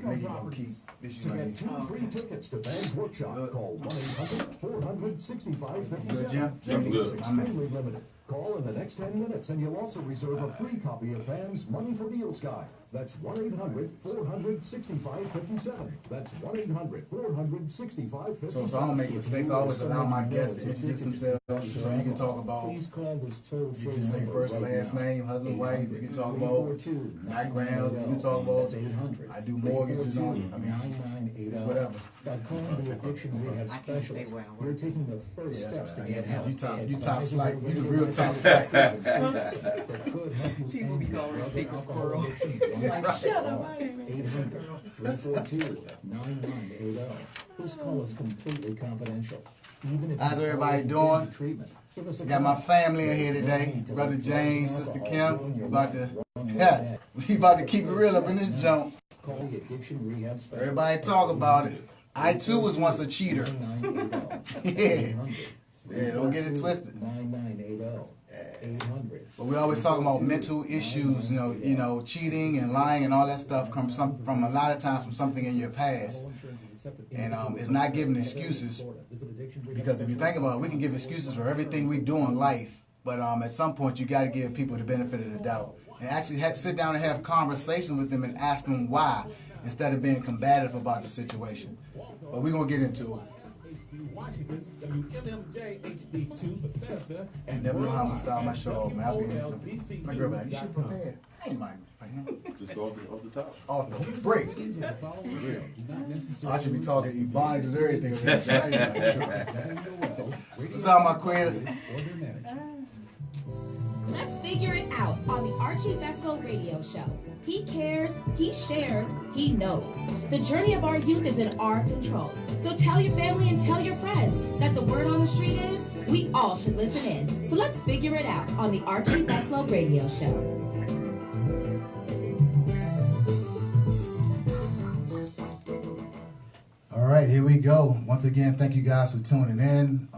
Nikki gonna keep this. To get 2 free tickets to Fans Workshop, call 1-800-400-6557. Good, It's extremely limited. Call in the next 10 minutes and you'll also reserve a free copy of Fans Money for Deals Guide. That's 1-800-400-6557. That's 1-800-400-6557. So I don't make mistakes. I always allow my guests to introduce themselves. So you can talk about, Please call this toll you free can say number first, right last now. name, husband, wife. You can talk about background. You can talk about, I do mortgages on, I mean, it's whatever. By calling the addiction rehab specialist, you're taking the first steps to get help. You top flight. You the real top flight. People be calling secret squirrel. Shut up, 800-342-9980. This call is completely confidential. Even if How's everybody doing? treatment. Got my family in here today. Brother James, Sister Kim. We about to keep it real up in this jump. Call the addiction rehab specialist. Everybody talk about it. I too was once a cheater. Yeah, don't get it twisted. 9980. 800. But we always talk about mental issues, you know, cheating and lying and all that stuff comes from a lot of times from something in your past. And it's not giving excuses, because if you think about it, we can give excuses for everything we do in life, but at some point you got to give people the benefit of the doubt and actually sit down and have conversation with them and ask them why, instead of being combative about the situation. But we're gonna get into it. And never know how I'm gonna start my show off, man. I'll be interested. My girl, man, you should prepare. I ain't mind. Just go off the top. Off the break. I should be talking Ebonics and everything. What's up, my queen? Let's figure it out on the Archie Beslow radio show. He cares, he shares, he knows. The journey of our youth is in our control. So tell your family and tell your friends that the word on the street is we all should listen in. So let's figure it out on the Archie Beslow radio show. All right, here we go. Once again, thank you guys for tuning in.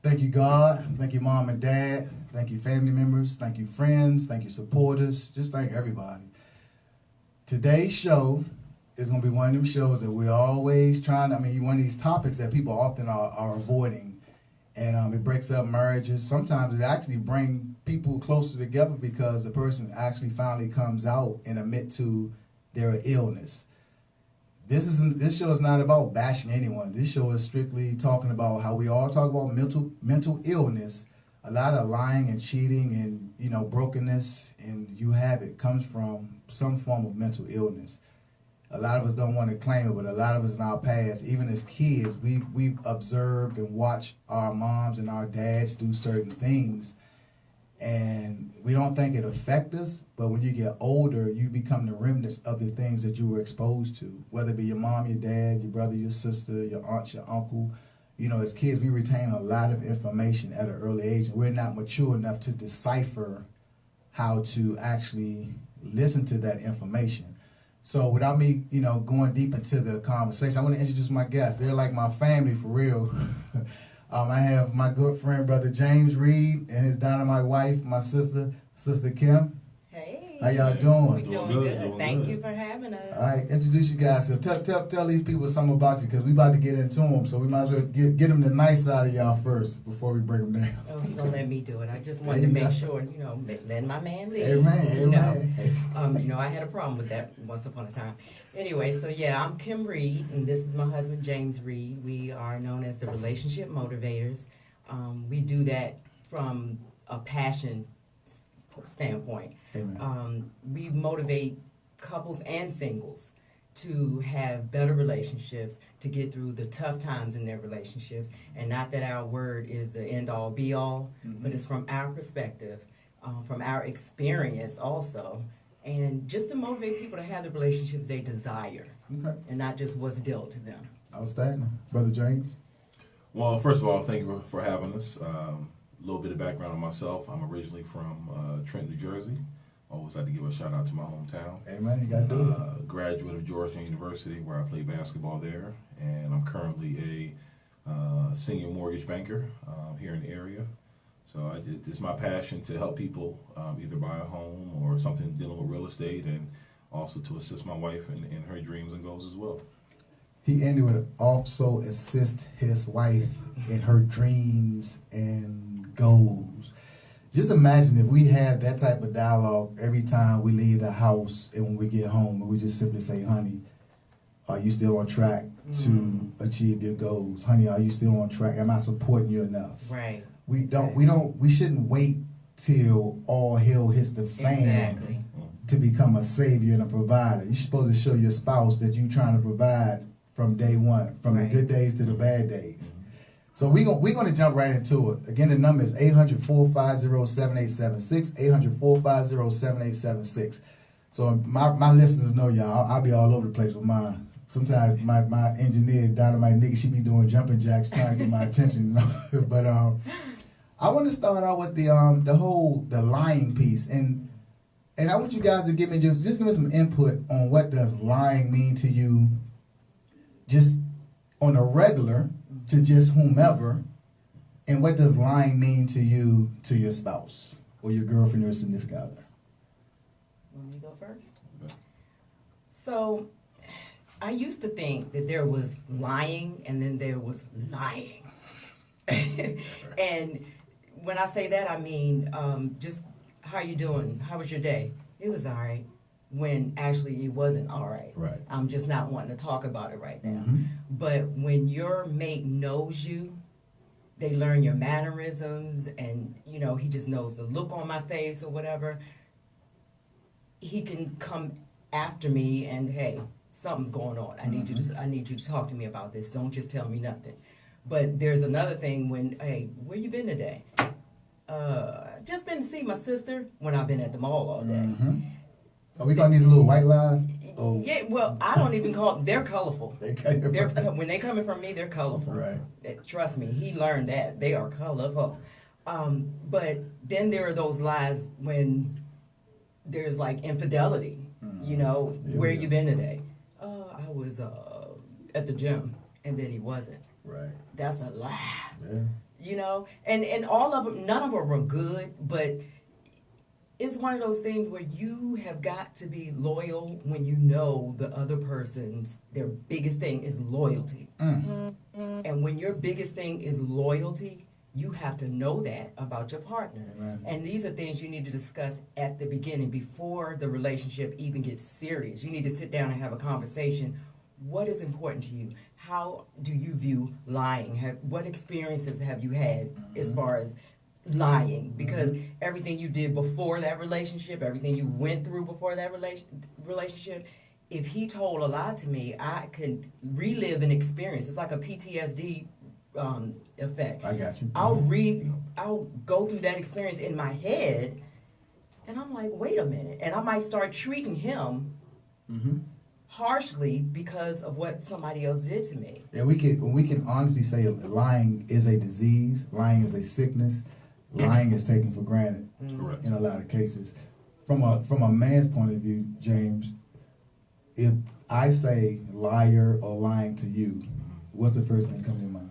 Thank you, God. Thank you, Mom and Dad. Thank you, family members. Thank you, friends. Thank you, supporters. Just thank everybody. Today's show is going to be one of them shows that we're always trying to, one of these topics that people often are avoiding. And it breaks up marriages. Sometimes it actually brings people closer together because the person actually finally comes out and admit to their illness. This show is not about bashing anyone. This show is strictly talking about how we all talk about mental illness. A lot of lying and cheating and brokenness and you have it comes from some form of mental illness. A lot of us don't want to claim it, but a lot of us in our past, even as kids, we've observed and watched our moms and our dads do certain things, and we don't think it affects us, but when you get older, you become the remnants of the things that you were exposed to, whether it be your mom, your dad, your brother, your sister, your aunt, your uncle. As kids, we retain a lot of information at an early age, and we're not mature enough to decipher how to actually listen to that information. So without me, going deep into the conversation, I want to introduce my guests. They're like my family for real. I have my good friend, Brother James Reed, and his dynamite wife, my sister, Sister Kim. Hey. How y'all doing? We're doing good. Thank you for having us. All right, introduce you guys. So tell these people something about you, because we about to get into them. So we might as well get them the nice side of y'all first before we break them down. Oh, you're going to let me do it. I just wanted to make sure, let my man live. Amen. I had a problem with that once upon a time. Anyway, so yeah, I'm Kim Reed, and this is my husband, James Reed. We are known as the Relationship Motivators. We do that from a passion standpoint. We motivate couples and singles to have better relationships, to get through the tough times in their relationships. And not that our word is the end-all, be-all, but it's from our perspective, from our experience also, and just to motivate people to have the relationships they desire, and not just what's dealt to them. Outstanding. Brother James? Well, first of all, thank you for having us. A little bit of background on myself. I'm originally from Trenton, New Jersey. Always like to give a shout out to my hometown. Amen. You got to do it. Graduate of Georgetown University, where I play basketball there, and I'm currently a senior mortgage banker here in the area. So it's my passion to help people either buy a home or something dealing with real estate, and also to assist my wife in her dreams and goals as well. He ended with also assist his wife in her dreams and goals. Just imagine if we had that type of dialogue every time we leave the house and when we get home, and we just simply say, honey, are you still on track to achieve your goals? Honey, are you still on track? Am I supporting you enough? Right. We shouldn't wait till all hell hits the fan to become a savior and a provider. You're supposed to show your spouse that you're trying to provide from day one, from the good days to the bad days. So we're going to jump right into it. Again, the number is 800-450-7876, 800-450-7876. So my listeners know y'all, I'll be all over the place with mine. Sometimes my engineer, Dynamite Nikki, she be doing jumping jacks trying to get my attention. But I want to start out with the lying piece. And I want you guys to give me just give me some input on what does lying mean to you, just on a regular, to just whomever, and what does lying mean to you, to your spouse or your girlfriend or significant other? Want me to go first? So, I used to think that there was lying and then there was lying. And when I say that, I mean just how you doing? How was your day? It was all right. When actually it wasn't all right. Right. I'm just not wanting to talk about it right now. Mm-hmm. But when your mate knows you, they learn your mannerisms, and he just knows the look on my face or whatever. He can come after me and, hey, something's going on. I need you to talk to me about this. Don't just tell me nothing. But there's another thing when, hey, where you been today? Just been to see my sister when I've been at the mall all day. Mm-hmm. Are we calling these little white lies? Oh. Yeah, well, I don't even call them. They're colorful. When they coming from me, they're colorful. Right. Trust me, he learned that. They are colorful. But then there are those lies when there's like infidelity. Where you been today? I was at the gym, and then he wasn't. Right. That's a lie. Yeah. And all of them, none of them are good, but it's one of those things where you have got to be loyal when you know the other person's, their biggest thing is loyalty. And when your biggest thing is loyalty, you have to know that about your partner. Amen. And these are things you need to discuss at the beginning before the relationship even gets serious. You need to sit down and have a conversation. What is important to you? How do you view lying? What experiences have you had as far as lying? Because everything you did before that relationship, everything you went through before that relationship, if he told a lie to me, I could relive an experience. It's like a PTSD effect. I got you. I'll go through that experience in my head, and I'm like, wait a minute, and I might start treating him harshly because of what somebody else did to me. And we can honestly say lying is a disease, lying is a sickness, lying is taken for granted. Correct. In a lot of cases. From a man's point of view, James, if I say liar or lying to you, what's the first thing that comes to your mind?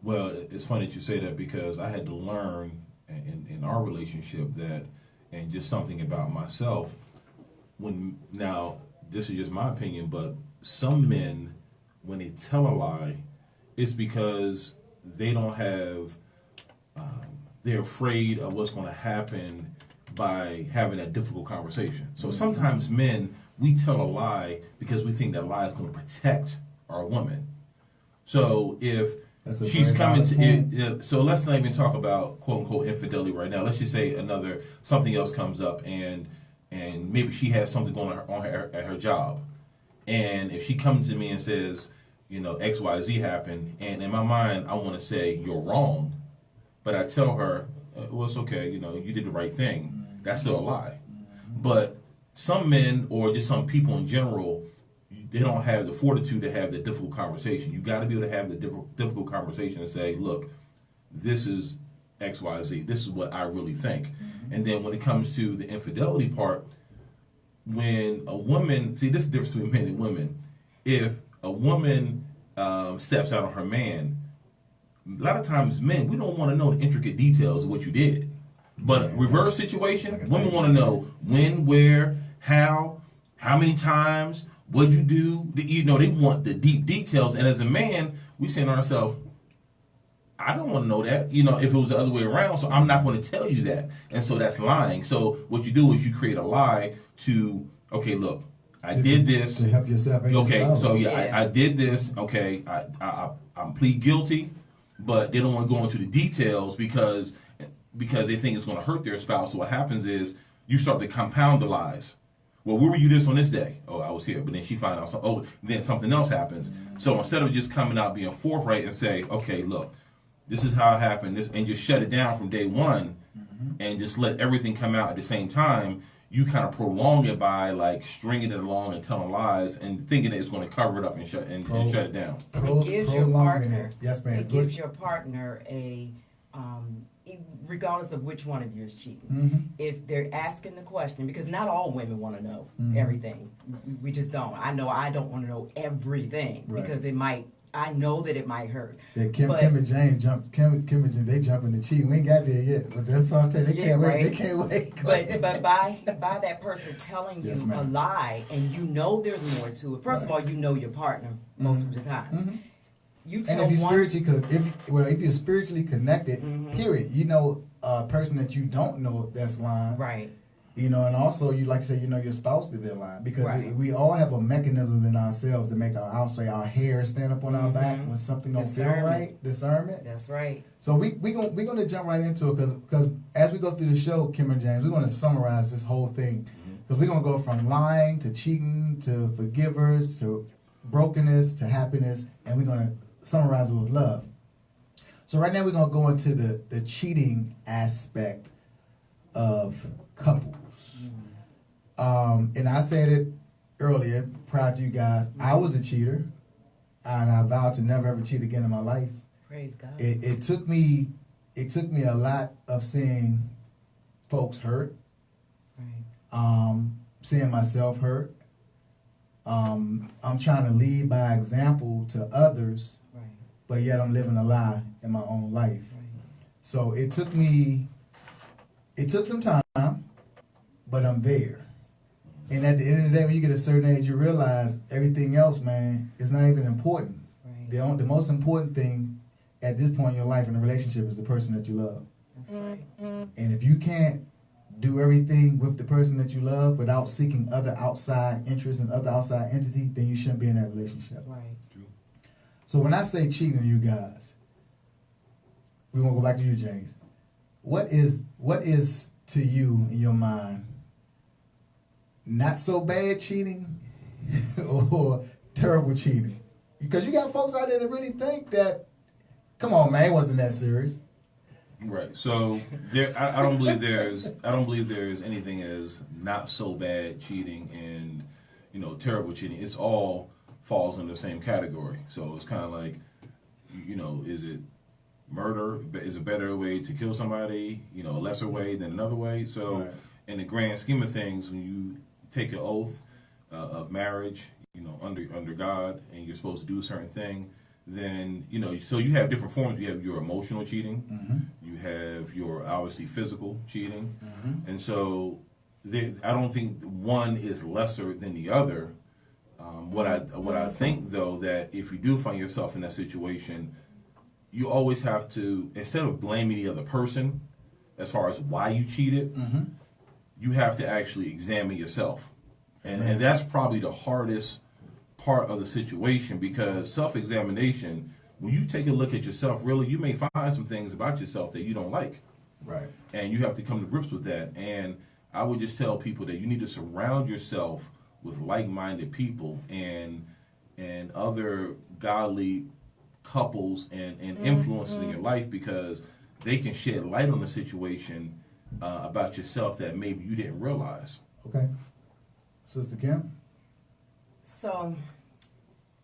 Well, it's funny that you say that because I had to learn in our relationship that, and just something about myself, now this is just my opinion, but some men, when they tell a lie, it's because they don't have, they're afraid of what's going to happen by having that difficult conversation. So sometimes men, we tell a lie because we think that lie is going to protect our woman. So if she's coming to, so let's not even talk about quote unquote infidelity right now. Let's just say something else comes up and maybe she has something going on at her job. And if she comes to me and says, X, Y, Z happened, and in my mind, I want to say you're wrong, but I tell her, well, it's okay, you did the right thing. That's still a lie. But some men, or just some people in general, they don't have the fortitude to have the difficult conversation. You got to be able to have the difficult conversation and say, look, this is X, Y, Z. This is what I really think. And then when it comes to the infidelity part, when a woman, see, this is the difference between men and women. If a woman steps out on her man, a lot of times men, we don't want to know the intricate details of what you did. But reverse situation, women want to know when, where, how How many times? What'd you do? You know, they want the deep details. And as a man, we saying to ourselves, I don't want to know that, you know, if it was the other way around, so I'm not going to tell you that. And so that's lying. So what you do is you create a lie to, okay, look, I did this. To help yourself and okay, yourself. so yeah, I did this. Okay, I'm plead guilty, but they don't want to go into the details because they think it's going to hurt their spouse. So what happens is you start to compound the lies. Well, where were you this on this day? Oh, I was here. But then she finds out, oh, then something else happens. So instead of just coming out being forthright and say, okay, look, this is how it happened, and just shut it down from day one, and just let everything come out at the same time, you kind of prolong it by like stringing it along and telling lies and thinking that it's going to cover it up and shut it down. It gives your partner. Yes, ma'am. It gives your partner a, regardless of which one of you is cheating. If they're asking the question, because not all women want to know everything. We just don't. I know I don't want to know everything because it might. I know that it might hurt. Yeah, Kim and James jumped. Kim and James, they jumping the cheat. We ain't got there yet, but that's what I'm saying. They can't wait. They can't wait. But by that person telling you a lie, and you know there's more to it. First of all, you know your partner most of the time. You tell and if you're spiritually connected, period. You know a person that you don't know that's lying, right? You know, and also you like to say you know your spouse that they're lying because we all have a mechanism in ourselves to make our hair stand up on our back when something don't feel right. Discernment. That's right. So we're gonna jump right into it because as we go through the show, Kim and James, we're gonna summarize this whole thing because we're gonna go from lying to cheating to forgivers to brokenness to happiness, and we're gonna summarize it with love. So right now we're gonna go into the cheating aspect of couples. And I said it earlier, prior to you guys, I was a cheater, and I vowed to never ever cheat again in my life. Praise God. It took me a lot of seeing folks hurt, seeing myself hurt. I'm trying to lead by example to others, but yet I'm living a lie in my own life. So it took some time, but I'm there. And at the end of the day, when you get a certain age, you realize everything else, man, is not even important. The most important thing at this point in your life in a relationship is the person that you love. That's right. And if you can't do everything with the person that you love without seeking other outside interests and other outside entities, then you shouldn't be in that relationship. Right. True. So when I say cheating to you guys, we won't go back to you, James. What is to you in your mind not so bad cheating or terrible cheating? Because you got folks out there that really think that, come on, man, it wasn't that serious. Right. So I don't believe there's anything as not so bad cheating and terrible cheating. It's all falls in the same category. So it's kind of like, is it murder? Is a better way to kill somebody? A lesser way than another way. So in the grand scheme of things, when you take an oath of marriage, under God, and you're supposed to do a certain thing, then so you have different forms. You have your emotional cheating, you have your obviously physical cheating, and so I don't think one is lesser than the other. What I think though, that if you do find yourself in that situation, you always have to, instead of blaming the other person as far as why you cheated, you have to actually examine yourself. And that's probably the hardest part of the situation, because self-examination, when you take a look at yourself, really, you may find some things about yourself that you don't like. Right. And you have to come to grips with that. And I would just tell people that you need to surround yourself with like-minded people and other godly couples and influences in your life, because they can shed light on the situation about yourself that maybe you didn't realize. Okay. Sister Kim? So,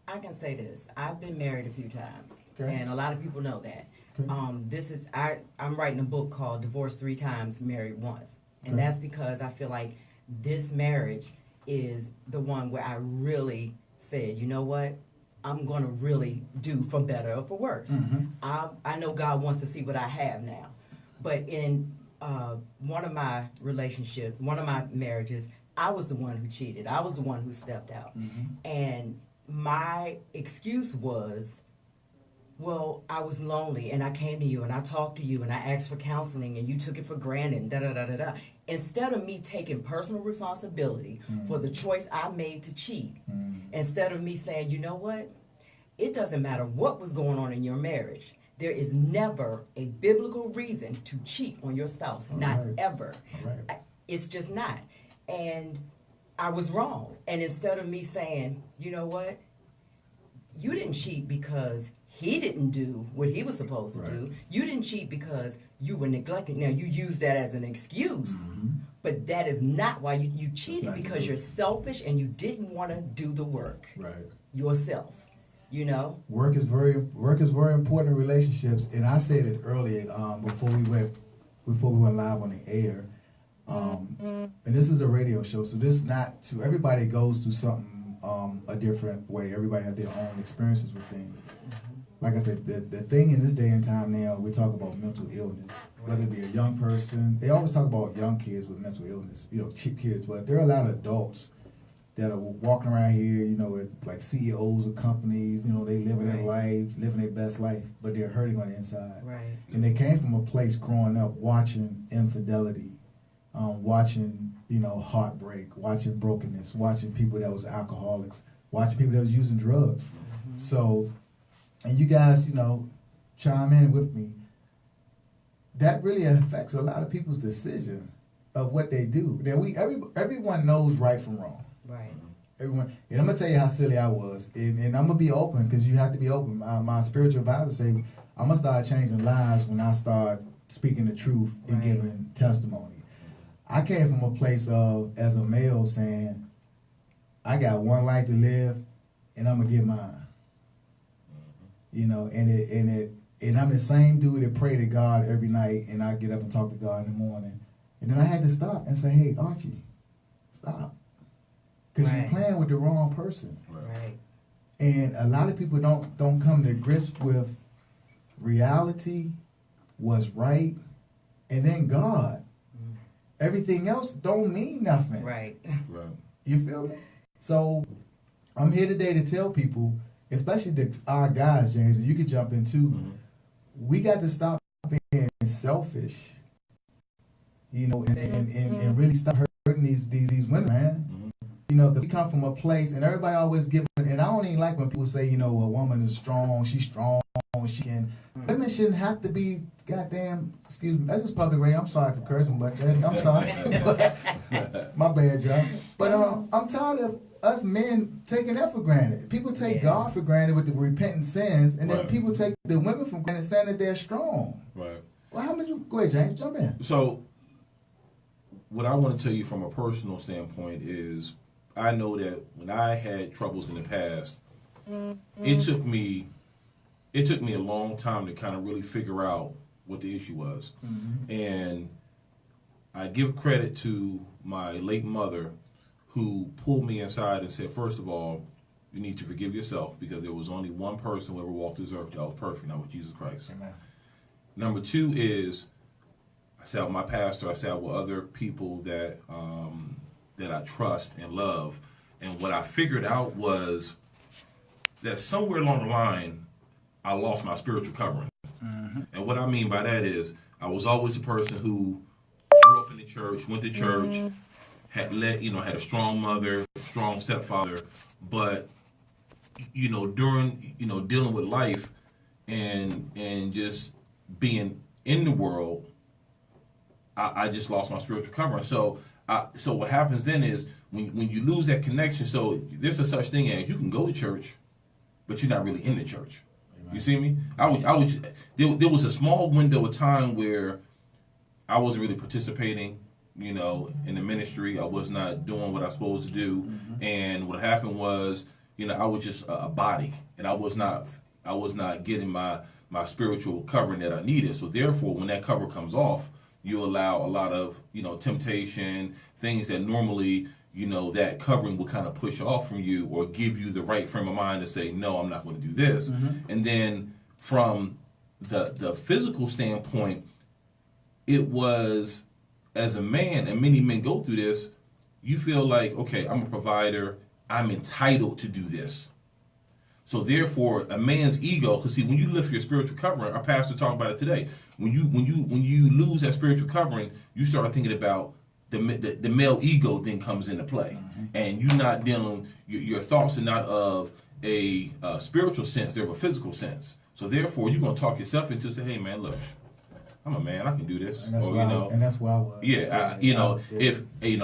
I can say this. I've been married a few times, and a lot of people know that. Okay. I'm writing a book called Divorced 3 Times, Married Once. And that's because I feel like this marriage is the one where I really said, you know what? I'm going to really do for better or for worse. I know God wants to see what I have now. But in one of my relationships, one of my marriages, I was the one who cheated. I was the one who stepped out. And my excuse was, well, I was lonely and I came to you and I talked to you and I asked for counseling and you took it for granted and da-da-da-da-da. Instead of me taking personal responsibility for the choice I made to cheat, instead of me saying, you know what, it doesn't matter what was going on in your marriage. There is never a biblical reason to cheat on your spouse. Not ever. It's just not. And I was wrong. And instead of me saying, you know what, you didn't cheat because he didn't do what he was supposed to do. You didn't cheat because you were neglected. Now, you use that as an excuse, but that is not why you cheated, because you're selfish and you didn't want to do the work yourself. You know, work is very important in relationships, and I said it earlier before we went live on the air. And this is a radio show, so this is not to everybody goes through something a different way. Everybody have their own experiences with things. Like I said, the thing in this day and time now, we talk about mental illness, whether it be a young person. They always talk about young kids with mental illness, cheap kids, but there are a lot of adults that are walking around here, with like CEOs of companies, they living their life, living their best life, but they're hurting on the inside. And they came from a place growing up watching infidelity, watching, heartbreak, watching brokenness, watching people that was alcoholics, watching people that was using drugs. So, and you guys, chime in with me. That really affects a lot of people's decision of what they do. That everyone knows right from wrong. Everyone, and I'm gonna tell you how silly I was, and I'm gonna be open because you have to be open. My spiritual advisor say I'm gonna start changing lives when I start speaking the truth and giving testimony. I came from a place of, as a male, saying I got one life to live, and I'm gonna get mine. And I'm the same dude that pray to God every night, and I get up and talk to God in the morning, and then I had to stop and say, hey, Archie, stop. Because you're playing with the wrong person. And a lot of people don't come to grips with reality, what's right, and then God. Everything else don't mean nothing. You feel me? So I'm here today to tell people, especially our guys, James, and you can jump in too, we got to stop being selfish, and really stop hurting these women, man. Because we come from a place, and everybody always giving, and I don't even like when people say, a woman is strong, she's strong, she can. Women shouldn't have to be goddamn, excuse me, that's just public radio. I'm sorry for cursing, but I'm sorry. My bad, y'all. But I'm tired of us men taking that for granted. People take God for granted with the repentant sins, and then people take the women for granted saying that they're strong. Well, how much? Go ahead, James, jump in. So, what I want to tell you from a personal standpoint is, I know that when I had troubles in the past, it took me a long time to kind of really figure out what the issue was. And I give credit to my late mother, who pulled me inside and said, first of all, you need to forgive yourself, because there was only one person who ever walked this earth that was perfect, and that was Jesus Christ. Amen. Number two is, I sat with my pastor, I sat with other people that I trust and love. And what I figured out was that somewhere along the line, I lost my spiritual covering. And what I mean by that is, I was always a person who grew up in the church, went to church, had a strong mother, strong stepfather, but during dealing with life and just being in the world, I just lost my spiritual covering. So what happens then is, when you lose that connection, so there's a such thing as you can go to church, but you're not really in the church. You see me? There was a small window of time where I wasn't really participating, in the ministry. I was not doing what I was supposed to do. And what happened was, I was just a body, and I was not getting my spiritual covering that I needed. So therefore, when that cover comes off, you allow a lot of, temptation, things that normally, that covering will kind of push off from you, or give you the right frame of mind to say, no, I'm not going to do this. And then from the physical standpoint, it was, as a man, and many men go through this, you feel like, okay, I'm a provider, I'm entitled to do this. So therefore, a man's ego, because see, when you lift your spiritual covering, our pastor talked about it today. When you lose that spiritual covering, you start thinking about the male ego then comes into play, and you're not dealing. Your thoughts are not of a spiritual sense; they're of a physical sense. So therefore, you're gonna talk yourself into say, "Hey, man, look, I'm a man. I can do this." And that's or, why. you know, And that's why I was. if I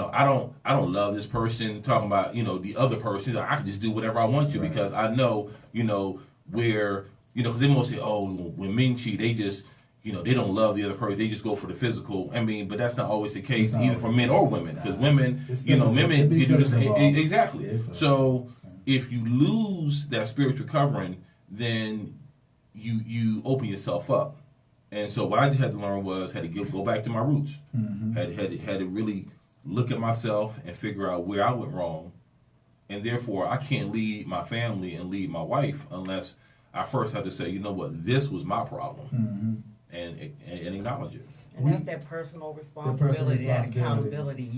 don't love this person. Talking about the other person, I can just do whatever I want to because I know where because they most say, oh, when men cheat, they just they don't love the other person. They just go for the physical. I mean, but that's not always the case either for men or women because women, women can do the same. Exactly. So if you lose that spiritual covering, then you open yourself up. And so what I just had to learn was had to go back to my roots. Had to really look at myself and figure out where I went wrong. And therefore, I can't lead my family and lead my wife unless I first have to say, you know what, this was my problem, and acknowledge it. And that's that personal responsibility, that accountability.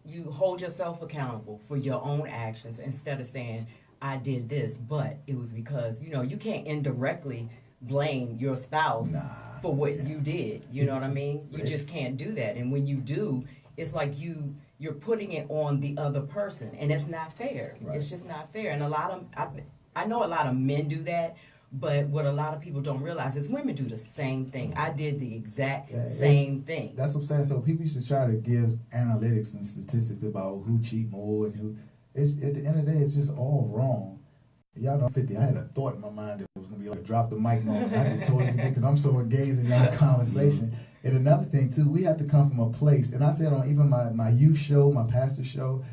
You hold yourself accountable for your own actions instead of saying, I did this, but it was because, you can't indirectly blame your spouse for what you did. You know what I mean? You just can't do that. And when you do, it's like you're putting it on the other person, and it's not fair. Right. It's just not fair. And I know a lot of men do that, but what a lot of people don't realize is women do the same thing. I did the exact same thing. That's what I'm saying. So people used to try to give analytics and statistics about who cheat more and who. It's at the end of the day, it's just all wrong. Y'all know 50. I had a thought in my mind that it was gonna be like drop the mic moment. I just totally forget because I'm so engaged in y'all conversation. And another thing too, we have to come from a place. And I said on even my youth show, my pastor show,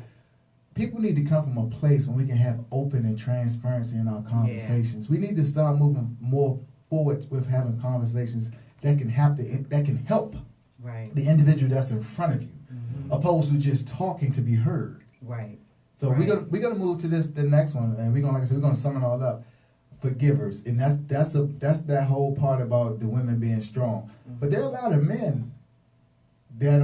people need to come from a place when we can have open and transparency in our conversations. Yeah. We need to start moving more forward with having conversations that can help the individual that's in front of you, opposed to just talking to be heard. Right. So we're gonna move to the next one, and we're gonna sum it all up. Forgivers, and that's that whole part about the women being strong. But there are a lot of men that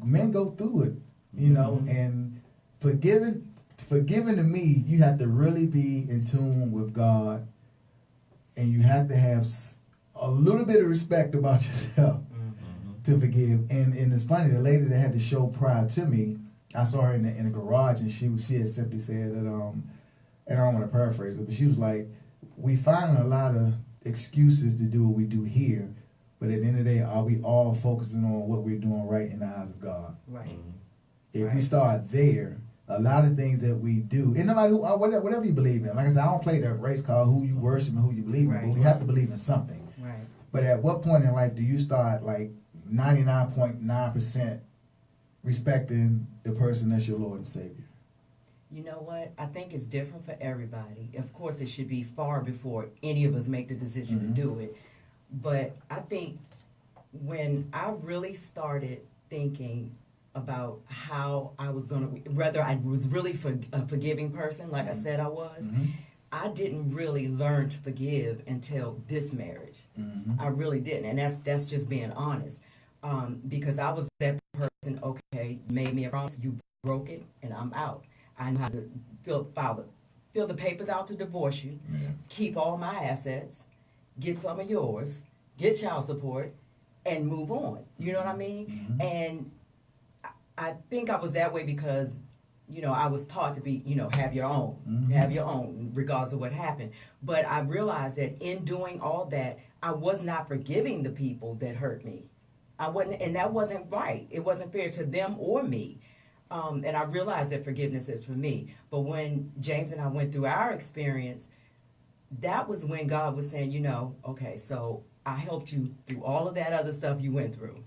men go through it, and forgiving to me, you have to really be in tune with God, and you have to have a little bit of respect about yourself to forgive. And it's funny, the lady that had the show prior to me, I saw her in the garage, and she had simply said that, and I don't want to paraphrase it, but she was like, we find a lot of excuses to do what we do here, but at the end of the day, are we all focusing on what we're doing right in the eyes of God? Right. If we start there, a lot of things that we do, and no matter whatever you believe in, like I said, I don't play that race called who you worship and who you believe in, but we have to believe in something. Right. But at what point in life do you start like 99.9% respecting the person that's your Lord and Savior? You know what? I think it's different for everybody. Of course, it should be far before any of us make the decision to do it. But I think when I really started thinking about how I was going to, whether I was really a forgiving person, like I said I was, I didn't really learn to forgive until this marriage. I really didn't. And that's just being honest. Because I was that person, okay, you made me a promise, you broke it, and I'm out. I know how to fill the papers out to divorce you, keep all my assets, get some of yours, get child support, and move on. You know what I mean? And I think I was that way because, I was taught to be, have your own, regardless of what happened. But I realized that in doing all that, I was not forgiving the people that hurt me. I wasn't, and that wasn't right. It wasn't fair to them or me. And I realized that forgiveness is for me. But when James and I went through our experience, that was when God was saying, okay, so I helped you through all of that other stuff you went through.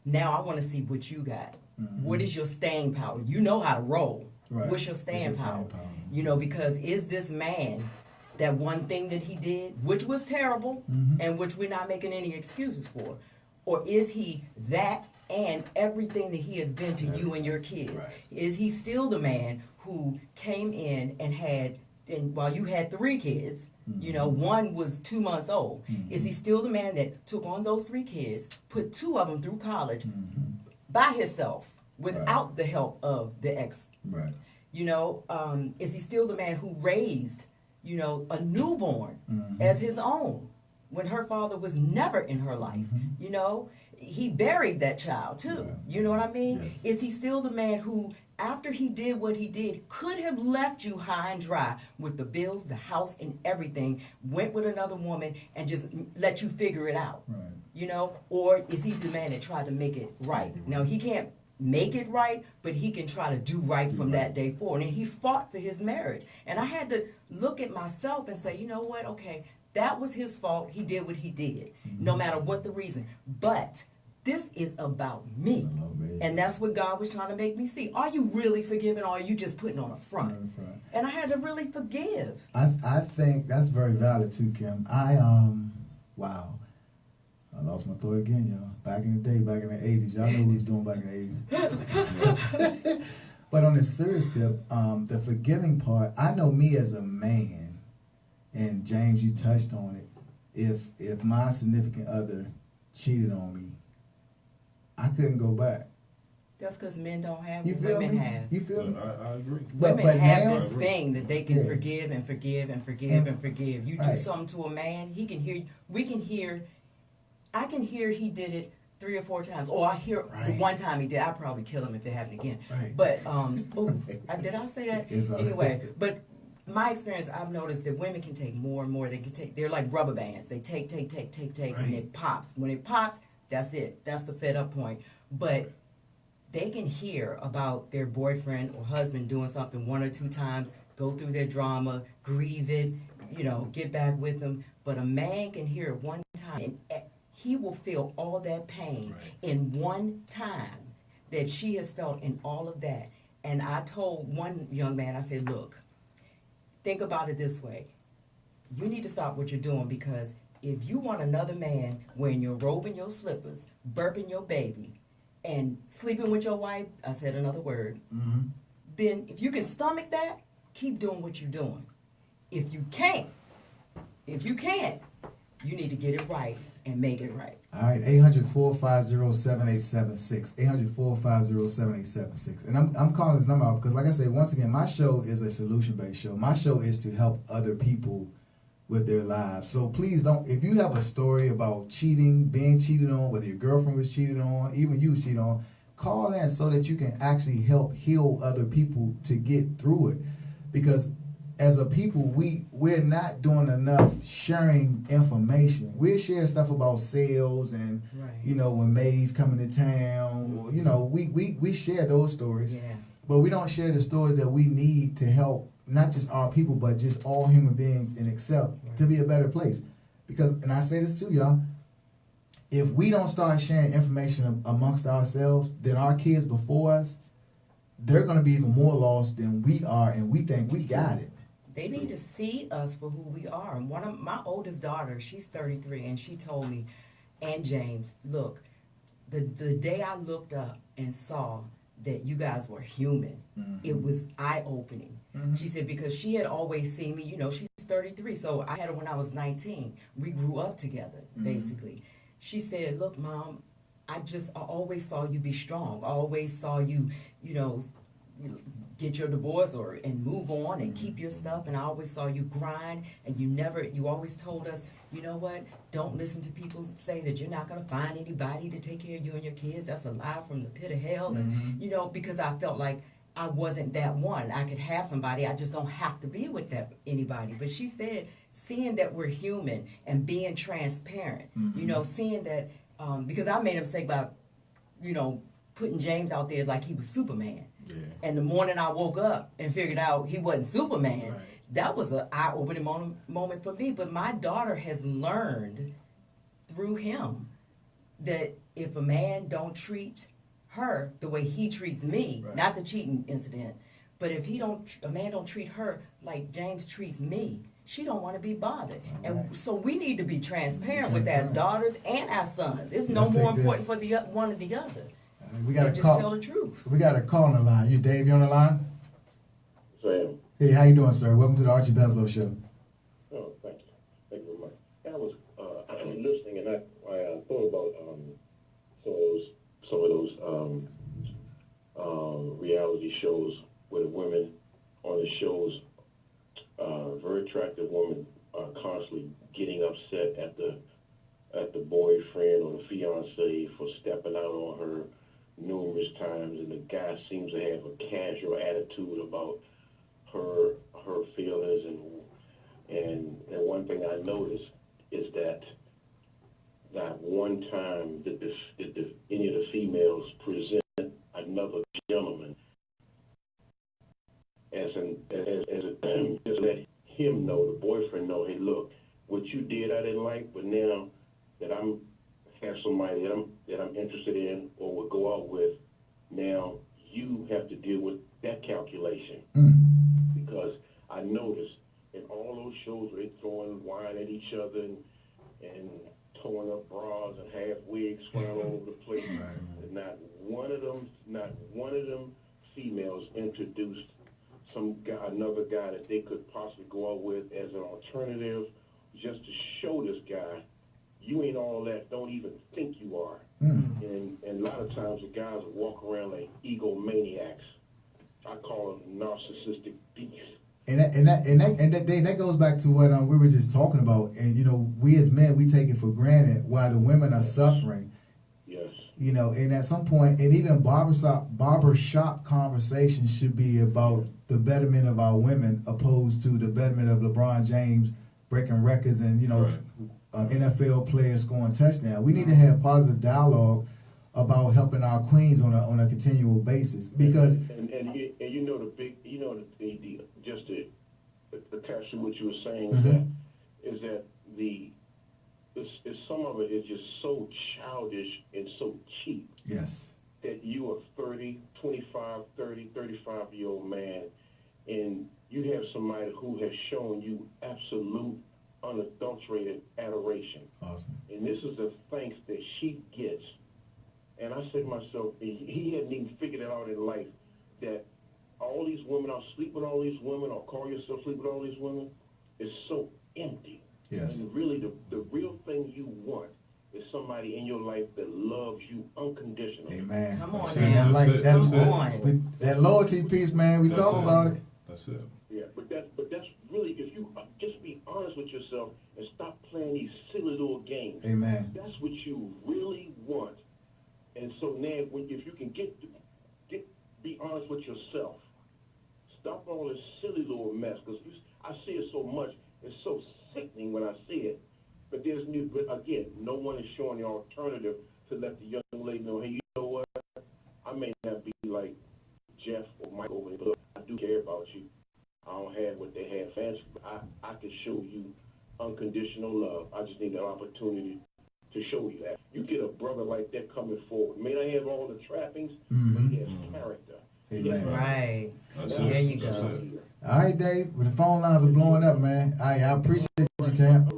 Now I want to see what you got. What is your staying power? You know how to roll. Right. What's your staying power? Because is this man, that one thing that he did, which was terrible, and which we're not making any excuses for, or is he that and everything that he has been to you and your kids? Right. Is he still the man who came in and while you had 3 kids, one was 2 months old. Is he still the man that took on those 3 kids, put 2 of them through college by himself, without the help of the ex? Right. You know, is he still the man who raised, you know, a newborn Mm-hmm. as his own when her father was never in her life? Mm-hmm. You know, he buried that child too. Yeah. You know what I mean? Yes. Is he still the man who, after he did what he did, could have left you high and dry with the bills, the house, and everything, went with another woman and just let you figure it out? Right. You know, or is he the man that tried to make it right? Now, he can't make it right, but he can try to do right from that day forward. And he fought for his marriage. And I had to look at myself and say, you know what, okay, that was his fault. He did what he did, no matter what the reason. But this is about me. And that's what God was trying to make me see. Are you really forgiving, or are you just putting on a front? And I had to really forgive. I think that's very valid too, Kim. Wow. I lost my thought again, y'all. Back in the day, back in the 80s. Y'all know what we was doing back in the 80s. But on a serious tip, the forgiving part, I know me as a man, and James, you touched on it. If my significant other cheated on me, I couldn't go back. That's because men don't have You what feel women me? have. You feel me? I agree. Women have now- this thing that they can Yeah. forgive and forgive and forgive And- and forgive. You do right. something to a man, he can hear. I can hear he did it 3 or 4 times. Or I hear the Right. one time he did. I'd probably kill him if it happened again. Right. But did I say that? It's all right. Anyway, but my experience, I've noticed that women can take more and more. They're like rubber bands. They take, and Right. it pops. When it pops, that's it. That's the fed up point. But they can hear about their boyfriend or husband doing something 1 or 2 times, go through their drama, grieve it, get back with them. But a man can hear it one time, and he will feel all that pain in one time that she has felt in all of that. And I told one young man, I said, look, think about it this way. You need to stop what you're doing, because if you want another man wearing your robe and your slippers, burping your baby, and sleeping with your wife, I said another word, Mm-hmm. then if you can stomach that, keep doing what you're doing. If you can't, you need to get it right and make it right. All right, 800-450-7876. 800-450-7876. And I'm calling this number out because, like I said, once again, my show is a solution-based show. My show is to help other people with their lives. So please don't, if you have a story about cheating, being cheated on, whether your girlfriend was cheated on, even you was cheated on, call in so that you can actually help heal other people to get through it. Because as a people, we're not doing enough sharing information. We're sharing stuff about sales and, when May's coming to town. Or, we share those stories. Yeah. But we don't share the stories that we need to help not just our people, but just all human beings in itself to be a better place. Because, and I say this too, y'all, if we don't start sharing information amongst ourselves, then our kids before us, they're going to be even more lost than we are, and we think we got it. They need to see us for who we are. And one of my oldest daughters, she's 33, and she told me, and James, look, the day I looked up and saw that you guys were human, it was eye-opening. She said, because she had always seen me, she's 33, so I had her when I was 19. We grew up together, basically. She said, look, Mom, I always saw you be strong. I always saw you, get your divorce and move on and keep your stuff. And I always saw you grind, and you always told us, you know what, don't listen to people say that you're not going to find anybody to take care of you and your kids. That's a lie from the pit of hell. And, because I felt like I wasn't that one. I could have somebody. I just don't have to be with anybody. But she said, seeing that we're human and being transparent, seeing that, because I made a mistake by, putting James out there like he was Superman. Yeah. And the morning I woke up and figured out he wasn't Superman, that was an eye-opening moment for me. But my daughter has learned through him that if a man don't treat her the way he treats me, not the cheating incident, but if a man don't treat her like James treats me, she don't want to be bothered. And so we need to be transparent with our daughters and our sons. It's no more important for the one or the other. We got to tell the truth. We got a call on the line. You, Dave, you on the line? Sam. Hey, how you doing, sir? Welcome to the Archie Beslow Show. Oh, thank you. Thank you very much. I was listening, and I thought about some of those reality shows where the women on the shows, very attractive women, are constantly getting upset at the boyfriend or the fiance for stepping out on her numerous times, and the guy seems to have a casual attitude about her feelings, and one thing I noticed is that not one time did any of the females present another gentleman as just let him know, the boyfriend know, hey, look, what you did I didn't like, but now that I'm have somebody that I'm interested in or would go out with, now you have to deal with that calculation. Because I noticed in all those shows where they throwing wine at each other and throwing up bras and half wigs flying all over the place, and not one of them females introduced another guy that they could possibly go out with as an alternative, just to show this guy, you ain't all that, don't even think you are. And a lot of times the guys walk around like egomaniacs. I call them narcissistic beasts. And that goes back to what we were just talking about. And, you know, we as men, we take it for granted while the women are suffering. Yes. You know, and at some point, and even barbershop conversations should be about the betterment of our women opposed to the betterment of LeBron James breaking records and, you know, NFL players scoring touchdowns. We need to have positive dialogue about helping our queens on a continual basis, because and you know the just to attach to what you were saying is that some of it is just so childish and so cheap. Yes. That you are 35-year-old man, and you have somebody who has shown you absolute unadulterated adoration. Awesome. And this is the thanks that she gets. And I said to myself, he hadn't even figured it out in life, that all these women, I'll sleep with all these women, or call yourself sleep with all these women, is so empty. Yes. And really the real thing you want is somebody in your life that loves you unconditionally. Amen. Come on And now. Come on. That loyalty piece, man, we talk about it. That's it. Yeah, but that's really, if you just be honest with yourself and stop playing these silly little games. Amen. That's what you really want. And so now, if you can be honest with yourself, stop all this silly little mess, because I see it so much. It's so sickening when I see it. But again, no one is showing the alternative to let the young lady know, hey, you know what? I may not be like Jeff or Mike over here, but I do care about you. I don't have what they have fancy, but I can show you unconditional love. I just need an opportunity to show you that. You get a brother like that coming forward. May not have all the trappings, but he has character. Amen. Right. That's There it. you That's go. it. All right, Dave. Well, the phone lines are blowing up, man. I appreciate you, Tam.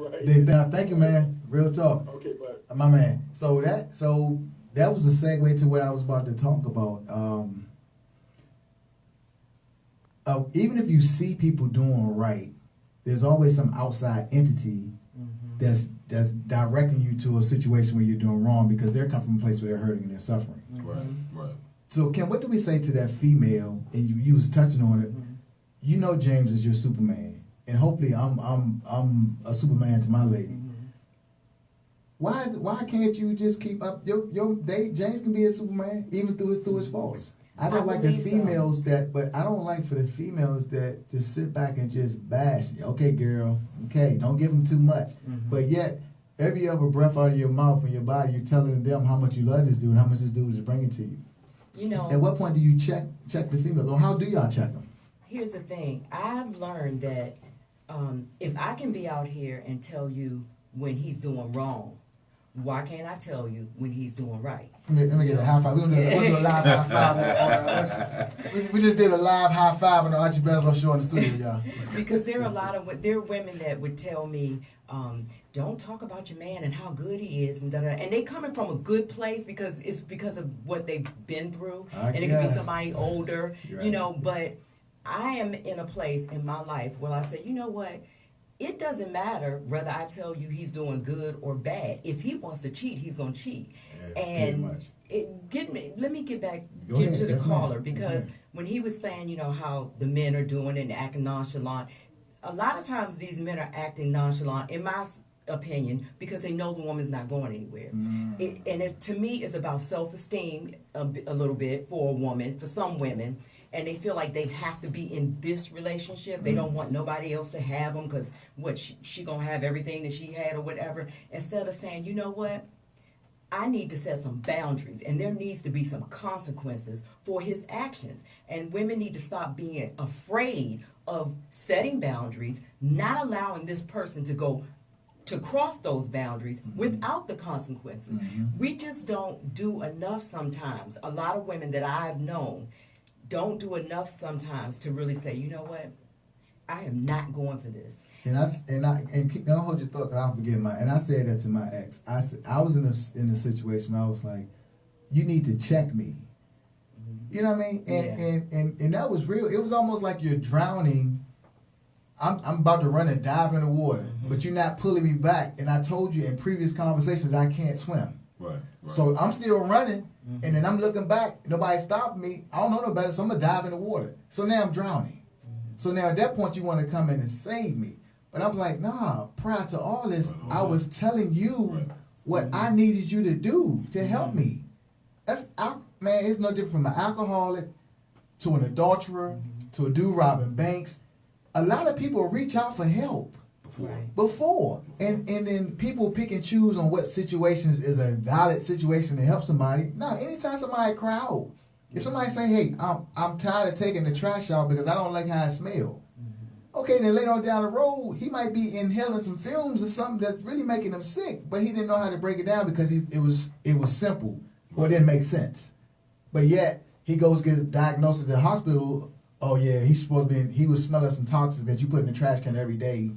Thank you, man. Real talk. Okay, but My man. So that was the segue to what I was about to talk about. Even if you see people doing right, there's always some outside entity that's directing you to a situation where you're doing wrong, because they're coming from a place where they're hurting and they're suffering. Right. So, Kim, what do we say to that female? And you was touching on it. You know, James is your Superman, and hopefully, I'm a Superman to my lady. Why can't you just keep up your date? James can be a Superman even through his faults. I don't like the females but I don't like for the females that just sit back and just bash. Okay, girl. Okay, don't give them too much. But yet, every other breath out of your mouth and your body, you're telling them how much you love this dude and how much this dude is bringing to you. You know. At what point do you check the females, or how do y'all check them? Here's the thing. I've learned that if I can be out here and tell you when he's doing wrong, why can't I tell you when he's doing right? Let me get a high five. We're gonna do a live high five. We just did a live high five on the Archie Beslow show in the studio, y'all. Because there are women that would tell me, don't talk about your man and how good he is, and and they coming from a good place because it's because of what they've been through, and it could be somebody older, right. you know. But I am in a place in my life where I say, you know what? it doesn't matter whether I tell you he's doing good or bad. If he wants to cheat, he's going to cheat. Yeah, And let me get ahead. to the Yes, caller, ma'am. because Yes, when he was saying, how the men are doing and acting nonchalant, a lot of times these men are acting nonchalant, in my opinion, because they know the woman's not going anywhere. To me, it's about self-esteem a little bit for a woman, for some women. And they feel like they have to be in this relationship. They don't want nobody else to have them because she gonna have everything that she had or whatever. Instead of saying, you know what, I need to set some boundaries, and there needs to be some consequences for his actions. And women need to stop being afraid of setting boundaries, not allowing this person to cross those boundaries without the consequences. We just don't do enough sometimes. A lot of women that I've known don't do enough sometimes to really say, you know what, I am not going for this. Don't hold your thought, 'cause I'll forget mine. And I said that to my ex. I was in a situation where I was like, you need to check me. You know what I mean? And that was real. It was almost like you're drowning. I'm about to run and dive in the water, but you're not pulling me back. And I told you in previous conversations I can't swim. Right. So I'm still running, and then I'm looking back. Nobody stopped me. I don't know no better, so I'm going to dive in the water. So now I'm drowning. So now at that point you want to come in and save me. But I was like, nah, prior to all this, I was telling you what I needed you to do to help me. Man, it's no different from an alcoholic to an adulterer to a dude robbing banks. A lot of people reach out for help before. And then people pick and choose on what situations is a valid situation to help somebody. No, anytime somebody cry out, if somebody say, hey, I'm tired of taking the trash out because I don't like how it smells. Okay, then later on down the road, he might be inhaling some fumes or something that's really making him sick, but he didn't know how to break it down because it was simple or it didn't make sense. But yet he goes get a diagnosis at the hospital. Oh yeah, he was smelling some toxins that you put in the trash can every day.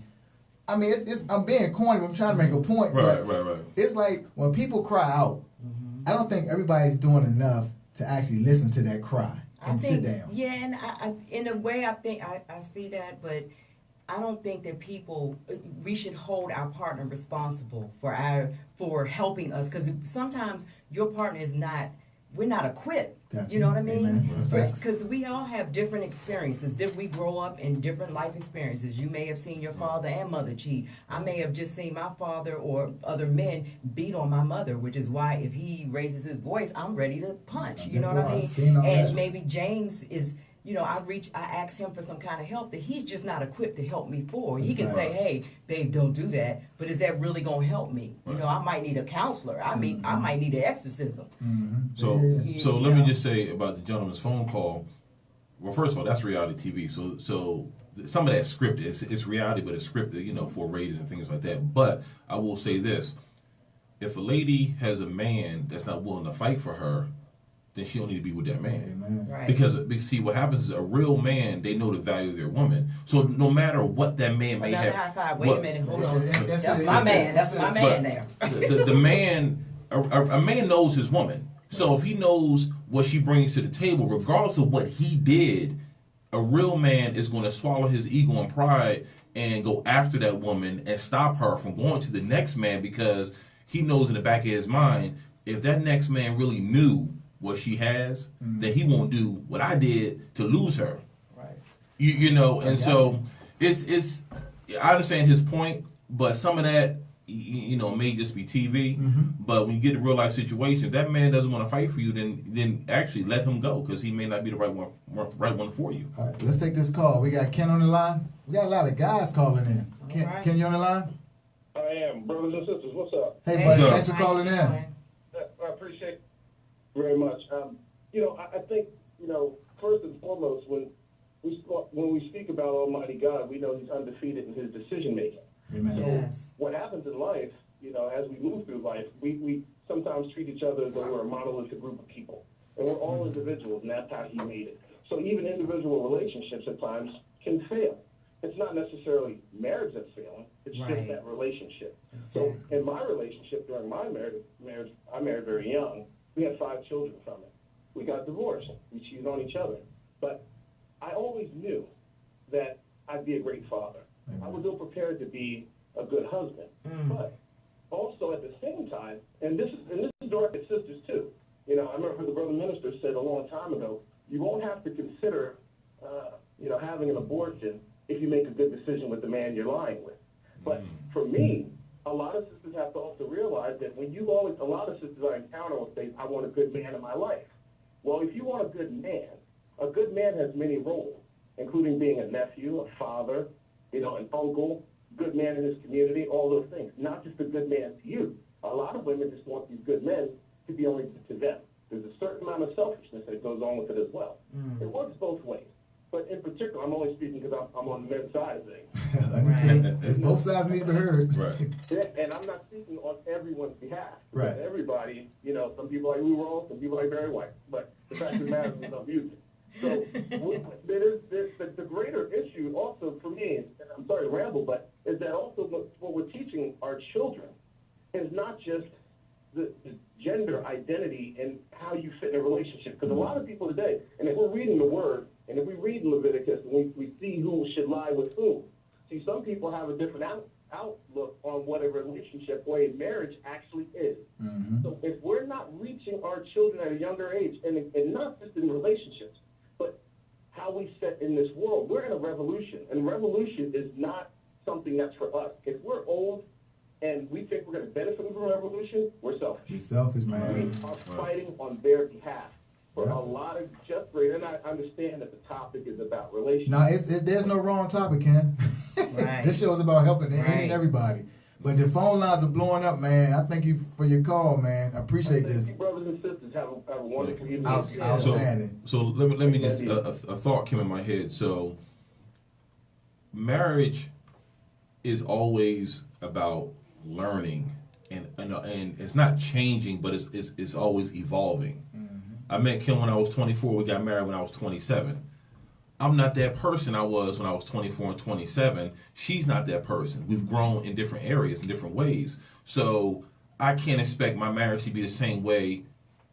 I mean, I'm being corny, but I'm trying to make a point. Right. It's like when people cry out, I don't think everybody's doing enough to actually listen to that cry and sit down. Yeah, and I in a way I think I see that, but I don't think that we should hold our partner responsible for helping us, because sometimes your partner we're not equipped. Gotcha. You know what I mean? Amen. Because we all have different experiences. We grow up in different life experiences. You may have seen your father and mother cheat. I may have just seen my father or other men beat on my mother, which is why if he raises his voice, I'm ready to punch. You know what I mean? And maybe James is, I ask him for some kind of help that he's just not equipped to help me for. He can say, hey, babe, don't do that. But is that really going to help me? I might need a counselor. I might need an exorcism. So let me just say about the gentleman's phone call. Well, first of all, that's reality TV. So some of that's scripted. It's reality, but it's scripted, for ratings and things like that. But I will say this. If a lady has a man that's not willing to fight for her, then she don't need to be with that man. Right. Because see, what happens is a real man, they know the value of their woman. So no matter what that man may have. High five. Wait a minute. Hold on. That's my man. That's my man there. The man, a man knows his woman. So if he knows what she brings to the table, regardless of what he did, a real man is going to swallow his ego and pride and go after that woman and stop her from going to the next man, because he knows in the back of his mind, if that next man really knew what she has, then he won't do what I did to lose her. Right. And so it's I understand his point, but some of that may just be TV. But when you get a real life situation, if that man doesn't want to fight for you, then actually let him go, because he may not be the right one for you. All right, let's take this call. We got Ken on the line. We got a lot of guys calling in. Ken, you on the line? I am. Brothers and sisters, what's up? Hey, buddy, thanks for calling in. I appreciate it very much. I think, first and foremost, when we speak about Almighty God, we know He's undefeated in His decision making. Amen. So Yes. what happens in life, as we move through life, we sometimes treat each other as though we're a monolithic group of people, and we're all individuals, and that's how He made it. So even individual relationships at times can fail. It's not necessarily marriage that's failing; it's Right. just that relationship. Exactly. So in my relationship during my marriage, I married very young. We had 5 children from it. We got divorced. We cheated on each other. But I always knew that I'd be a great father. I was ill prepared to be a good husband. But also at the same time, and this is directed at sisters too. You know, I remember the brother minister said a long time ago, you won't have to consider, having an abortion if you make a good decision with the man you're lying with. But for me, a lot of sisters have to also realize that a lot of sisters I encounter will say, I want a good man in my life. Well, if you want a good man has many roles, including being a nephew, a father, an uncle, good man in his community, all those things. Not just a good man to you. A lot of women just want these good men to be only to them. There's a certain amount of selfishness that goes on with it as well. It works both ways. But in particular, I'm only speaking because I'm on the men's side of things. Understand? It's both sides need to be heard. Right. And I'm not speaking on everyone's behalf. Right. Everybody, some people like Lou Rawls, some people like Barry White. But the fact of the matter is I'm music. So there's the greater issue also for me, and I'm sorry to ramble, but is that also what we're teaching our children is not just the gender identity and how you fit in a relationship. Because a lot of people today, and if we're reading the Word, and if we read Leviticus, and we see who should lie with whom, see, some people have a different outlook on what a relationship or a marriage actually is. So if we're not reaching our children at a younger age, and not just in relationships, but how we sit in this world, we're in a revolution, and revolution is not something that's for us. If we're old and we think we're going to benefit from a revolution, we're selfish. Be selfish, man. We are fighting on their behalf for a lot of just reasons. And I understand that the topic is about relationships. No, there's no wrong topic, Ken. Right. This show is about helping any and everybody. But the phone lines are blowing up, man. I thank you for your call, man. I appreciate this. You brothers and sisters have a wonderful evening. Outstanding. So let me just a thought came in my head. So marriage is always about learning, and it's not changing, but it's always evolving. I met Kim when I was 24. We got married when I was 27. I'm not that person I was when I was 24 and 27. She's not that person. We've grown in different areas, in different ways. So I can't expect my marriage to be the same way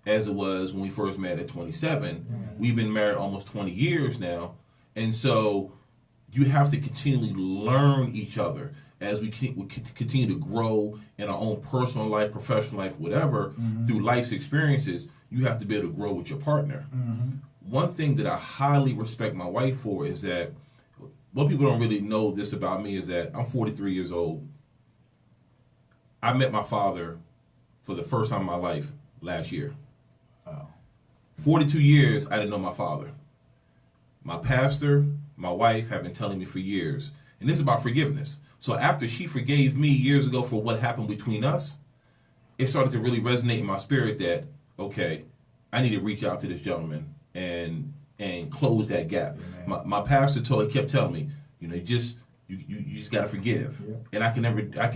as it was when we first met at 27. We've been married almost 20 years now. And so you have to continually learn each other as we continue to grow in our own personal life, professional life, whatever, through life's experiences. You have to be able to grow with your partner. One thing that I highly respect my wife for is that, what people don't really know this about me is that I'm 43 years old. I met my father for the first time in my life last year. 42 years, I didn't know my father. My pastor, my wife have been telling me for years. And this is about forgiveness. So after she forgave me years ago for what happened between us, it started to really resonate in my spirit that, okay, I need to reach out to this gentleman and close that gap. My pastor kept telling me, you just got to forgive. And I can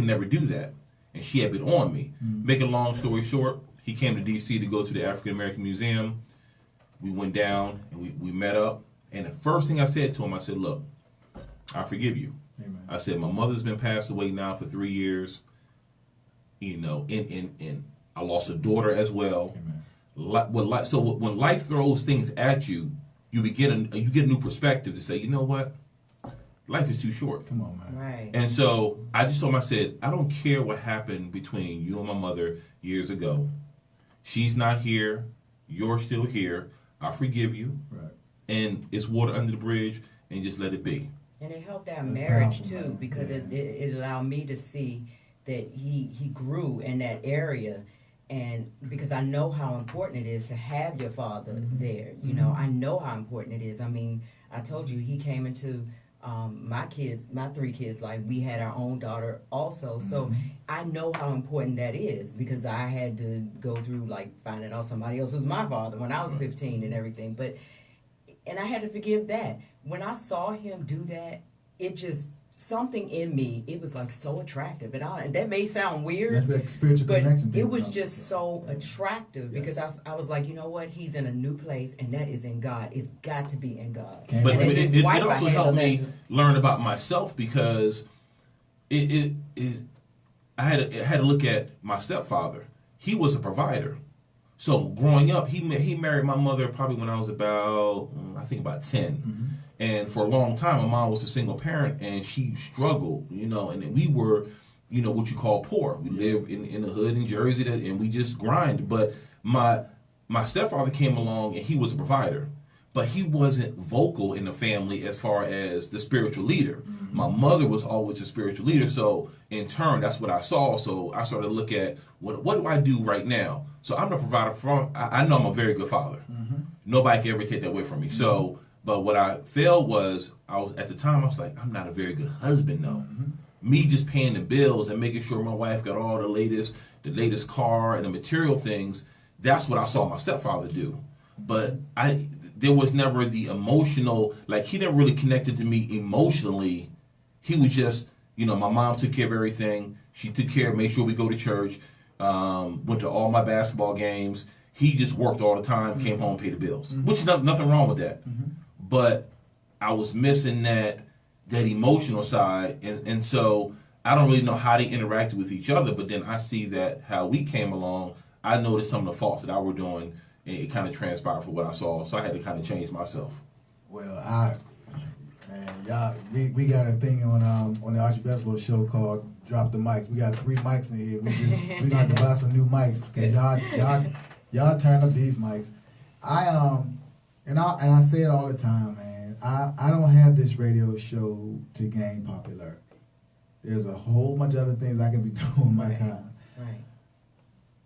never do that. And she had been on me. Make a long story short, he came to D.C. to go to the African American Museum. We went down and we met up. And the first thing I said to him, I said, look, I forgive you. Amen. I said, my mother's been passed away now for 3 years. And I lost a daughter as well. Amen. So when life throws things at you, you get a new perspective to say, you know what? Life is too short. Come on, man. Right. And so I just told him, I said, I don't care what happened between you and my mother years ago. She's not here. You're still here. I forgive you. Right. And it's water under the bridge, and just let it be. And it helped our marriage too, because it allowed me to see that he grew in that area. And because I know how important it is to have your father there, I know how important it is. I mean, I told you he came into my 3 kids' life. We had our own daughter also, so I know how important that is, because I had to go through finding out somebody else was my father when I was 15 and everything. And I had to forgive that. When I saw him do that, it just, something in me, it was so attractive. And that may sound weird. That's that spiritual connection. But it was just so attractive, because I was like, you know what? He's in a new place, and that is in God. It's got to be in God. But it also helped me learn about myself, because I had to look at my stepfather. He was a provider. So growing up, he married my mother probably when I was about 10. And for a long time, my mom was a single parent, and she struggled, and we were, what you call poor. We lived in the hood in Jersey, and we just grind. But my stepfather came along, and he was a provider. But he wasn't vocal in the family as far as the spiritual leader. Mm-hmm. My mother was always a spiritual leader, so in turn, that's what I saw. So I started to look at, what do I do right now? So I'm the provider I know I'm a very good father. Mm-hmm. Nobody can ever take that away from me. Mm-hmm. So, but what I failed was, at the time, I was like, I'm not a very good husband, though. Mm-hmm. Me just paying the bills and making sure my wife got all the latest car and the material things, that's what I saw my stepfather do. But there was never the emotional, like he never really connected to me emotionally. He was just, my mom took care of everything. She took care, made sure we go to church, went to all my basketball games. He just worked all the time, came home, paid the bills, which is nothing wrong with that. Mm-hmm. But I was missing that emotional side. And so I don't really know how they interacted with each other. But then I see that how we came along, I noticed some of the faults that I were doing. And it kind of transpired for what I saw, so I had to kind of change myself. Well, y'all, we got a thing on the Archie Beslow show called "Drop the Mics." We got 3 mics in here. We got to buy some new mics because y'all turn up these mics. And I say it all the time, man. I don't have this radio show to gain popularity. There's a whole bunch of other things I can be doing with my time. Right.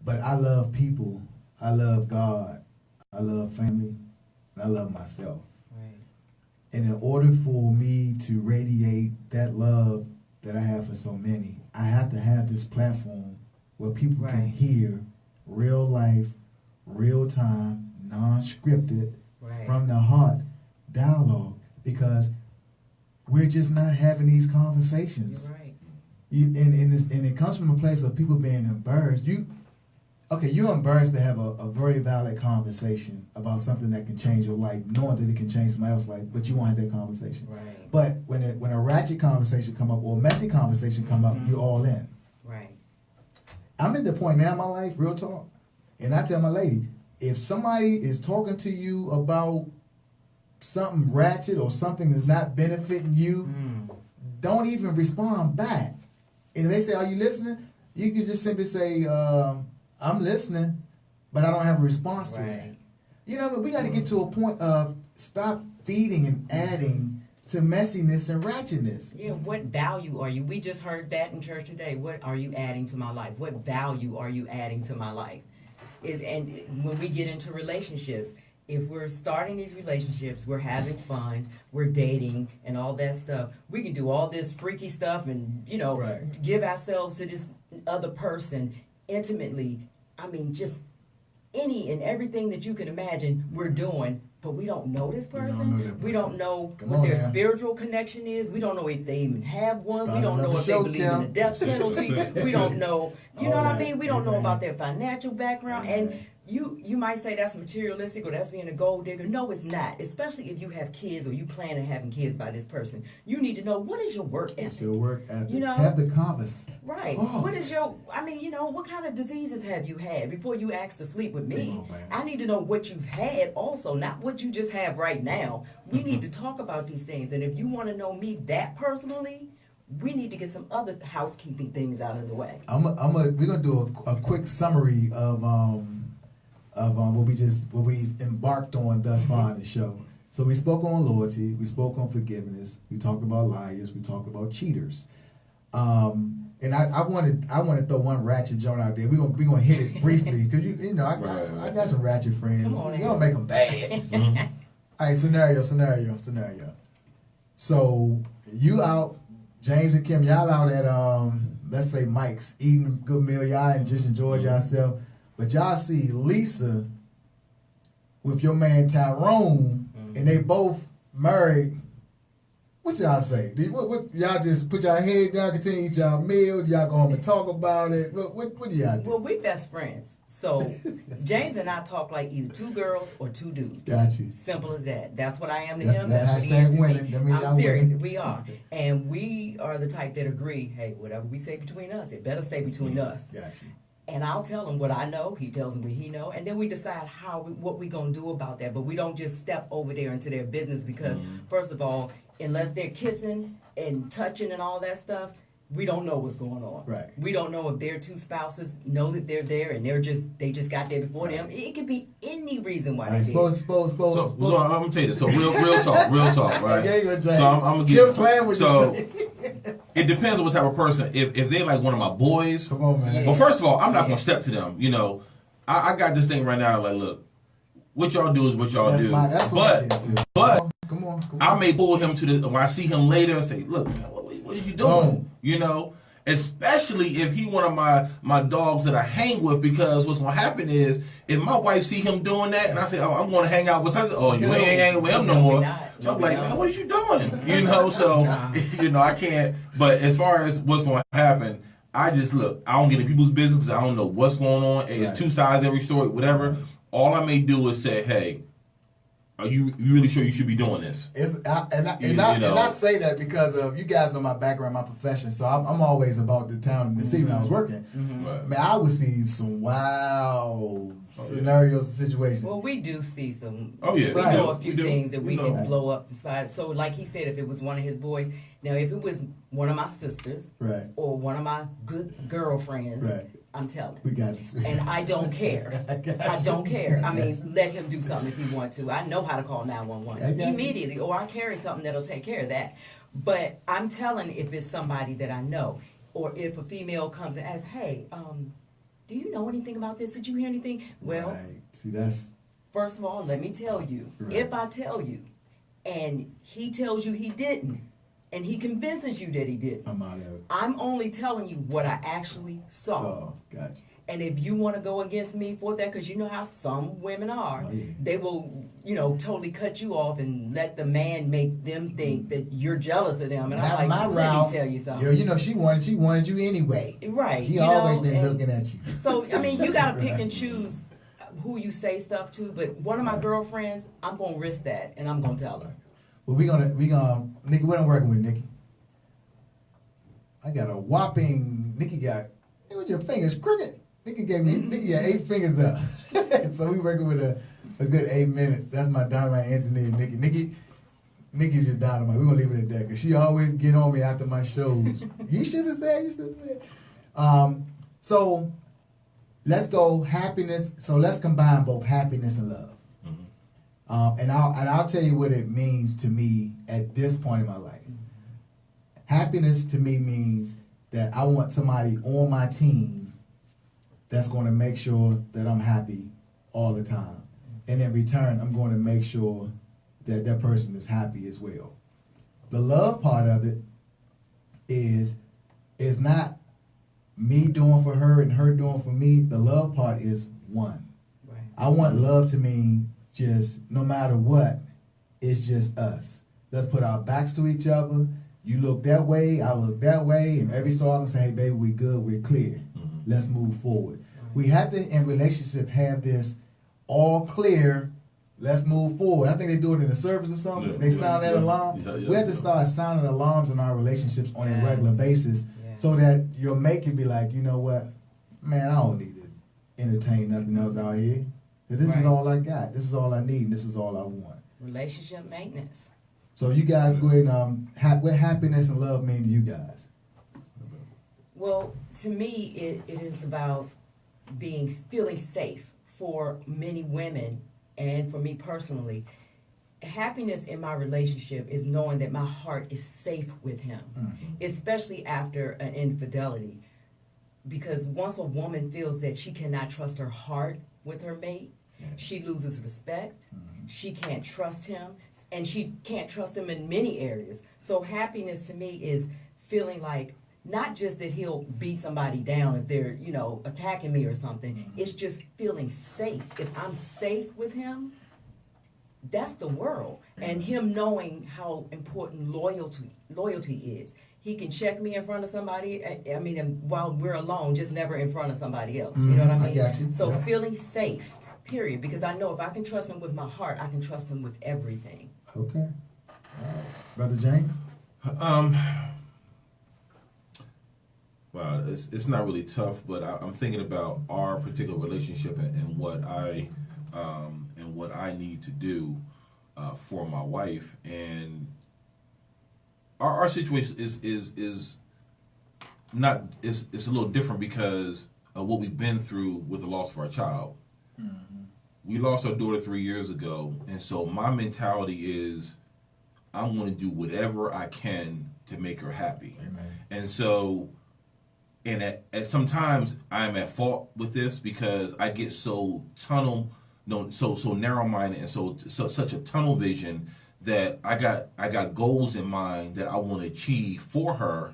But I love people. I love God, I love family, and I love myself. Right. And in order for me to radiate that love that I have for so many, I have to have this platform where people can hear real life, real time, non-scripted, from the heart dialogue, because we're just not having these conversations. You're right. And it comes from a place of people being embarrassed. You're embarrassed to have a very valid conversation about something that can change your life, knowing that it can change somebody else's life, but you won't have that conversation. Right. But when a ratchet conversation come up or a messy conversation come up, you're all in. Right. I'm at the point now in my life, real talk, and I tell my lady, if somebody is talking to you about something ratchet or something that's not benefiting you, don't even respond back. And if they say, "Are you listening?" You can just simply say, "I'm listening, but I don't have a response to that." We got to get to a point of stop feeding and adding to messiness and ratchetness. Yeah, what value are you? We just heard that in church today. What are you adding to my life? What value are you adding to my life? And when we get into relationships, if we're starting these relationships, we're having fun, we're dating and all that stuff, we can do all this freaky stuff and, give ourselves to this other person intimately. I mean, just any and everything that you can imagine we're doing, but we don't know this person. We don't know what their spiritual connection is. We don't know if they even have one. We don't know if they believe in the death penalty. We don't know, you know what I mean? We don't know about their financial background. And you might say that's materialistic or that's being a gold digger. No, it's not. Especially if you have kids or you plan on having kids by this person. You need to know, what is your work ethic? Your work ethic. Have the convers. Right. Oh. What is what kind of diseases have you had before you ask to sleep with me? I need to know what you've had also, not what you just have right now. We need to talk about these things. And if you want to know me that personally, we need to get some other housekeeping things out of the way. We're gonna do a quick summary of what we embarked on thus far in the show. So we spoke on loyalty, we spoke on forgiveness, we talked about liars, we talked about cheaters. And I want to throw one ratchet joint out there. We're gonna hit it briefly because I got some ratchet friends. Come on, we gonna make them bad. All right, scenario. So you out, James and Kim, y'all out at let's say Mike's eating a good meal, y'all and just enjoyed yourself. But y'all see Lisa with your man Tyrone, and they both married. What y'all say? What y'all just put y'all head down, continue to eat y'all meal? Do y'all go home and talk about it? What do y'all do? Well, we best friends. So James and I talk like either 2 girls or 2 dudes. Got you. Simple as that. That's what I am to him. That's what he is to winning. me. I'm serious. We are. And we are the type that agree, hey, whatever we say between us, it better stay between us. Got you. And I'll tell him what I know. He tells me what he know, and then we decide what we gonna do about that. But we don't just step over there into their business because, first of all, unless they're kissing and touching and all that stuff, we don't know what's going on. Right. We don't know if their two spouses know that they're there and they just got there before them. It could be any reason why they did. So I'm gonna tell you this. So real talk, right? Yeah, so I'm gonna Keep get playing with so. you. It depends on what type of person. If they like one of my boys, Come on, man. Yeah. well, first of all, I'm not gonna step to them. You know, I got this thing right now. Like, look, what y'all do is what y'all do. That's what I did too. But Come on. I may pull him to the when I see him later and say, look, man, what are you doing? Boom. You know, especially if he one of my dogs that I hang with, because what's gonna happen is if my wife see him doing that and I say, oh, I'm gonna hang out with her. Oh, you ain't hanging with him no more. So I'm like, man, what are you doing? You know, so you know, I can't. But as far as what's gonna happen, I just look. I don't get in people's business. I don't know what's going on. It's two sides to every story. Whatever. All I may do is say, hey, are you really sure you should be doing this? I say that because of you guys know my background, my profession. So I'm always about the town and the city when I was working. Right. Man, I would see some wild scenarios and situations. Well, we do see some. Oh, yeah. We Right. know a few We do. things that we We know. can blow up inside. So, like he said, if it was one of his boys, now if it was one of my sisters Right. or one of my good girlfriends, Right. I'm telling. We got this. And I don't care. I don't care. I mean, let him do something if he wants to. I know how to call 911 I got you. immediately, or I carry something that'll take care of that. But I'm telling if it's somebody that I know, or if a female comes and asks, "Hey, do you know anything about this? Did you hear anything?" Well, Right. See, that's first of all, let me tell you. Right. If I tell you, and he tells you he didn't, and he convinces you that he didn't, I'm out of it. I'm only telling you what I actually saw. So, gotcha. And if you want to go against me for that, because you know how some women are, Oh, yeah. they will, totally cut you off and let the man make them think that you're jealous of them. And I'm like, let me tell you something. You know, she wanted you anyway. Right. She always been looking at you. So, I mean, you got to pick and choose who you say stuff to. But one of my girlfriends, I'm going to risk that, and I'm going to tell her. Well, we gonna Nikki, what I'm working with, Nikki? I got a whopping Nikki got with your fingers crooked. Nikki got 8 fingers up. So we working with a good 8 minutes. That's my dynamite engineer, Nikki. Nikki's just dynamite. We're gonna leave it at that because she always get on me after my shows. You should have said. So let's go happiness. So let's combine both happiness and love. And I'll tell you what it means to me at this point in my life. Happiness to me means that I want somebody on my team that's going to make sure that I'm happy all the time. And in return, I'm going to make sure that that person is happy as well. The love part of it is not me doing for her and her doing for me. The love part is one. Right. I want love to mean just no matter what, it's just us. Let's put our backs to each other. You look that way, I look that way, and every so often say, hey, baby, we good, we're clear. Let's move forward. We have to, in relationship, have this all clear, let's move forward. I think they do it in the service or something. Yeah, they sound that alarm. We have to start sounding alarms in our relationships on a regular basis so that your mate can be like, you know what, man, I don't need to entertain nothing else out here. This is all I got. This is all I need. And this is all I want. Relationship maintenance. So you guys go ahead and what happiness and love mean to you guys? Well, to me, it is about feeling safe for many women, and for me personally. Happiness in my relationship is knowing that my heart is safe with him, especially after an infidelity. Because once a woman feels that she cannot trust her heart with her mate, she loses respect, she can't trust him, and she can't trust him in many areas. So happiness to me is feeling like not just that he'll beat somebody down if they're, attacking me or something. It's just feeling safe. If I'm safe with him, that's the world. And him knowing how important loyalty is. He can check me in front of somebody, while we're alone, just never in front of somebody else. You know what I mean? I got you. So feeling safe, period. Because I know if I can trust him with my heart, I can trust him with everything. Okay. Brother James? Wow, it's not really tough, but I'm thinking about our particular relationship and what I need to do for my wife, and our situation is not it's a little different because of what we've been through with the loss of our child. Mm-hmm. We lost our daughter 3 years ago, and so my mentality is I'm going to do whatever I can to make her happy. Amen. And so. And at sometimes I'm at fault with this because I get so narrow-minded and so such a tunnel vision that I got goals in mind that I want to achieve for her,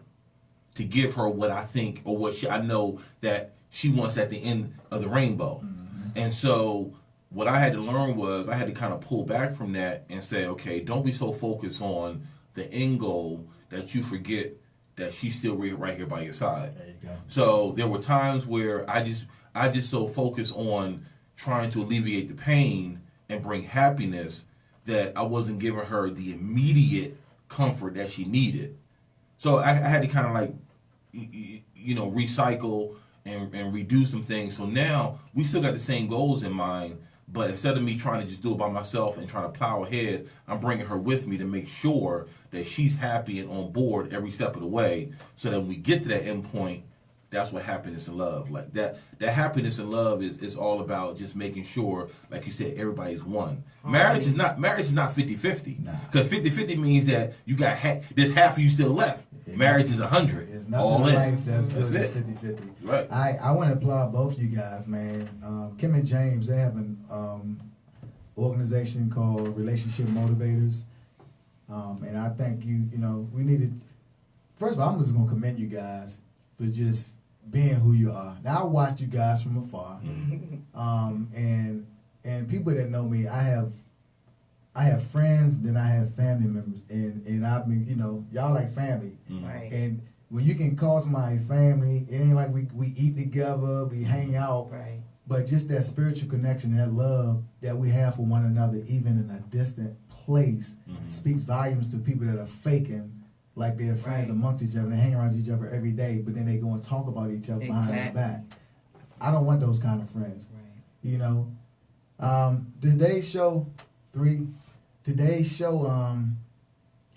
to give her what I think or what I know that she wants at the end of the rainbow. Mm-hmm. And so what I had to learn was I had to kind of pull back from that and say, okay, don't be so focused on the end goal that you forget that she's still right here by your side. There you go. So there were times where I just so focused on trying to alleviate the pain and bring happiness that I wasn't giving her the immediate comfort that she needed. So I had to kind of like, recycle and redo some things. So now we still got the same goals in mind, but instead of me trying to just do it by myself and trying to plow ahead, I'm bringing her with me to make sure that she's happy and on board every step of the way, so that when we get to that end point, that's what happiness and love. Like that happiness and love is all about just making sure, like you said, everybody's one. Marriage is not 50-50. Because 50-50 means that you got there's half of you still left. Marriage is 100. It's nothing in life that's good as 50-50. Right. I want to applaud both you guys, man. Kim and James, they have an organization called Relationship Motivators. And I think we need to, first of all, I'm just going to commend you guys for just being who you are. Now, I watch you guys from afar. And people that know me, I have friends, then I have family members, and I've been, y'all like family. Right. And when you can call somebody family, it ain't like we eat together, we hang out. Right. But just that spiritual connection, that love that we have for one another, even in a distant place, speaks volumes to people that are faking like they're friends amongst each other. They hang around each other every day, but then they go and talk about each other behind their back. I don't want those kind of friends. Right. Today's show,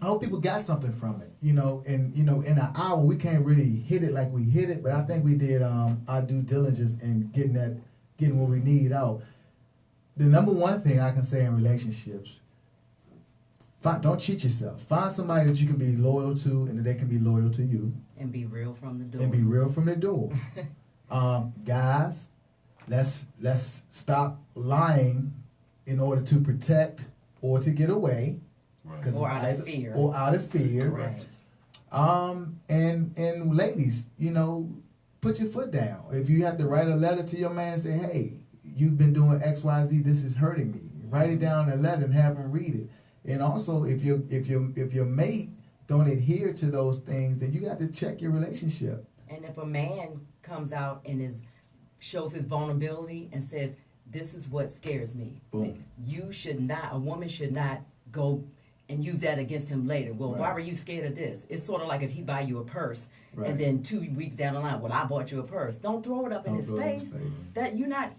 I hope people got something from it. And in an hour we can't really hit it like we hit it, but I think we did our due diligence in getting what we need out. The number one thing I can say in relationships, don't cheat yourself. Find somebody that you can be loyal to and that they can be loyal to you. And be real from the door. Guys, let's stop lying in order to protect or to get away. Right. Or out of fear. Right. And ladies, put your foot down. If you have to write a letter to your man and say, hey, you've been doing XYZ, this is hurting me. Write it down in a letter and have him read it. And also, if your mate don't adhere to those things, then you got to check your relationship. And if a man comes out and shows his vulnerability and says, this is what scares me. Boom. A woman should not go and use that against him later. Well, Right. Why were you scared of this? It's sort of like if he buy you a purse, Right. and then 2 weeks down the line, well, I bought you a purse. Don't throw it up in his face. That you're not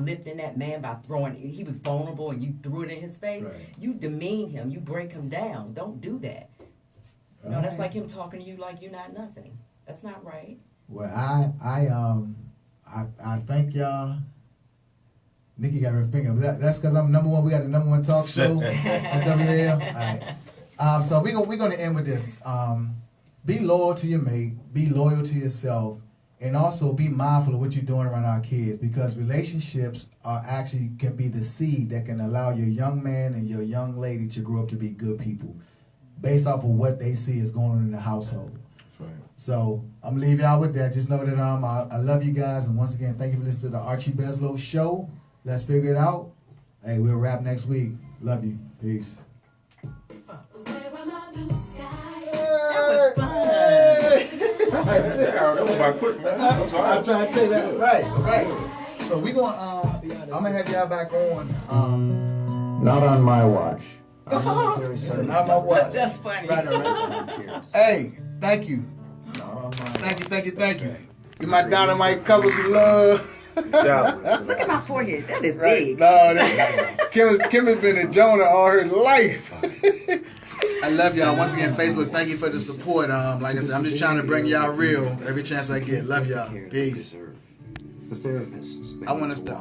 lifting that man by throwing. He was vulnerable and you threw it in his face. Right. You demean him. You break him down. Don't do that. That's like him talking to you like you're not nothing. That's not right. Well, I thank y'all. Nikki got her finger. That's because I'm number one. We got the number one talk show at WL. All right. So we're gonna end with this. Be loyal to your mate. Be loyal to yourself, and also be mindful of what you're doing around our kids, because relationships can be the seed that can allow your young man and your young lady to grow up to be good people, based off of what they see is going on in the household. That's right. So I'm gonna leave y'all with that. Just know that I love you guys, and once again, thank you for listening to the Archie Beslow Show. Let's figure it out. Hey, we'll wrap next week. Love you. Peace. That was fun. That was my quick, man. I'm sorry. I'm trying to tell you that. Right. So we gonna I'm gonna have y'all back on. Not on my watch. Not my watch. That's funny. Hey, thank you. Thank you. Give my Dynamite couple some love. Look at my forehead. That is big. No, Kim has been a Jonah all her life. I love y'all. Once again, Facebook, thank you for the support. Like I said, I'm just trying to bring y'all real every chance I get. Love y'all. Peace. The therapist. I want us to